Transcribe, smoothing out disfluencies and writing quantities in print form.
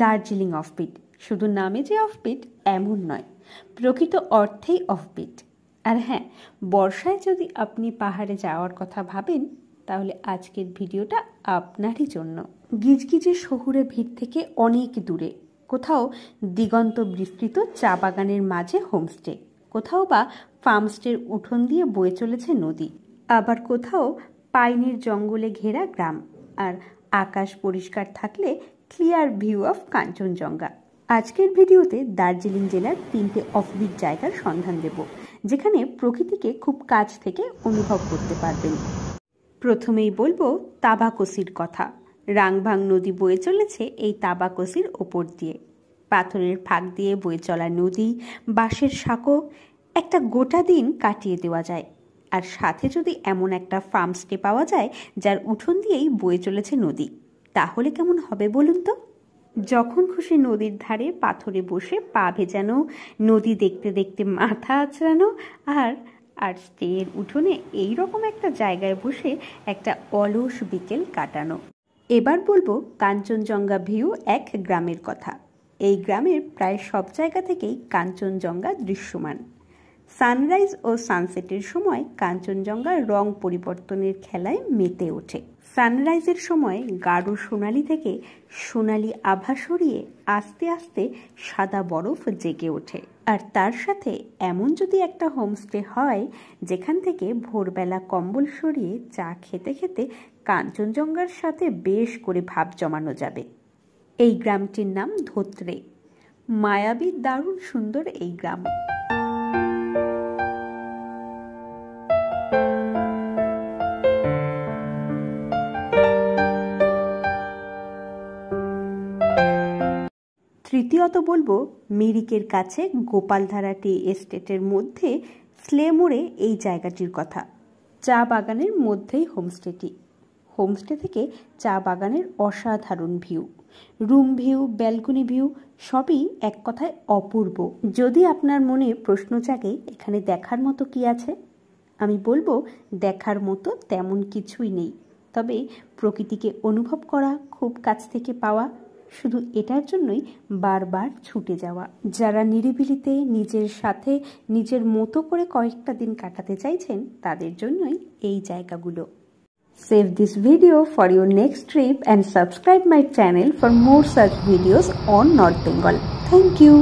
Darjeeling offbeat শুধু নামে যে অফবিট এমন নয়, প্রকৃত অর্থেই অফবিট। আর হ্যাঁ, বর্ষায় যদি আপনি পাহাড়ে যাওয়ার কথা ভাবেন তাহলে আজকের ভিডিওটা আপনারই জন্য। গিজগিজে শহুরে ভিড় থেকে অনেক দূরে, কোথাও দিগন্ত বিস্তৃত চা বাগানের মাঝে হোমস্টে, কোথাও বা ফার্মস্টের উঠোন দিয়ে বয়ে চলেছে নদী, আবার কোথাও পাইনের জঙ্গলে ঘেরা গ্রাম, আর আকাশ পরিষ্কার থাকলে ক্লিয়ার ভিউ অফ কাঞ্চনজঙ্ঘা। আজকের ভিডিওতে দার্জিলিং জেলার 3টে অফবিট জায়গার সন্ধান দেব, যেখানে প্রকৃতিকে খুব কাছ থেকে অনুভব করতে পারবেন। প্রথমেই বলবো তাবাকসির কথা। রাংভাং নদী বয়ে চলেছে এই তাবাকসির ওপর দিয়ে। পাথরের ফাঁক দিয়ে বয়ে চলা নদী, বাঁশের সাঁকো, একটা গোটা দিন কাটিয়ে দেওয়া যায়। আর সাথে যদি এমন একটা ফার্মস্টে পাওয়া যায় যার উঠোন দিয়েই বয়ে চলেছে নদী, তাহলে কেমন হবে বলুন তো? যখন খুশি নদীর ধারে পাথরে বসে পা ভেজানো, নদী দেখতে দেখতে মাথা আঁচড়ানো, আর স্টের উঠোনে এইরকম একটা জায়গায় বসে একটা অলস বিকেল কাটানো। এবার বলবো কাঞ্চনজঙ্ঘা ভিউ এক গ্রামের কথা। এই গ্রামের প্রায় সব জায়গা থেকেই কাঞ্চনজঙ্ঘা দৃশ্যমান। সানরাইজ ও সানসেটের সময় কাঞ্চনজঙ্ঘার রং পরিবর্তনের খেলায় মেতে ওঠে। সানরাইজের সময় গাঢ় সোনালি থেকে সোনালি আভা সরিয়ে আস্তে আস্তে সাদা বরফ জেগে ওঠে। আর তার সাথে এমন যদি একটা হোমস্টে হয় যেখান থেকে ভোরবেলা কম্বল সরিয়ে চা খেতে খেতে কাঞ্চনজঙ্ঘার সাথে বেশ করে ভাব জমানো যাবে। এই গ্রামটির নাম ধোত্রে। মায়াবী, দারুণ সুন্দর এই গ্রাম। তৃতীয়ত বলবো মিরিকের কাছে গোপালধারা টি এস্টেটের মধ্যে স্লে মোড়ে এই জায়গাটির কথা। চা বাগানের মধ্যেই হোমস্টেটি। হোমস্টে থেকে চা বাগানের অসাধারণ view, room view, balcony view সবই এক কথায় অপূর্ব। যদি আপনার মনে প্রশ্ন জাগে এখানে দেখার মতো কি আছে, আমি বলবো দেখার মতো তেমন কিছুই নেই, তবে প্রকৃতিকে অনুভব করা, খুব কাছ থেকে পাওয়া, শুধু এটার জন্যই বারবার ছুটে যাওয়া। যারা নিরিবিলিতে নিজের সাথে নিজের মতো করে কয়েকটা দিন কাটাতে চাইছেন তাদের জন্যই এই জায়গাগুলো। Save this video for your next trip and subscribe my channel for more such videos on North Bengal. Thank you.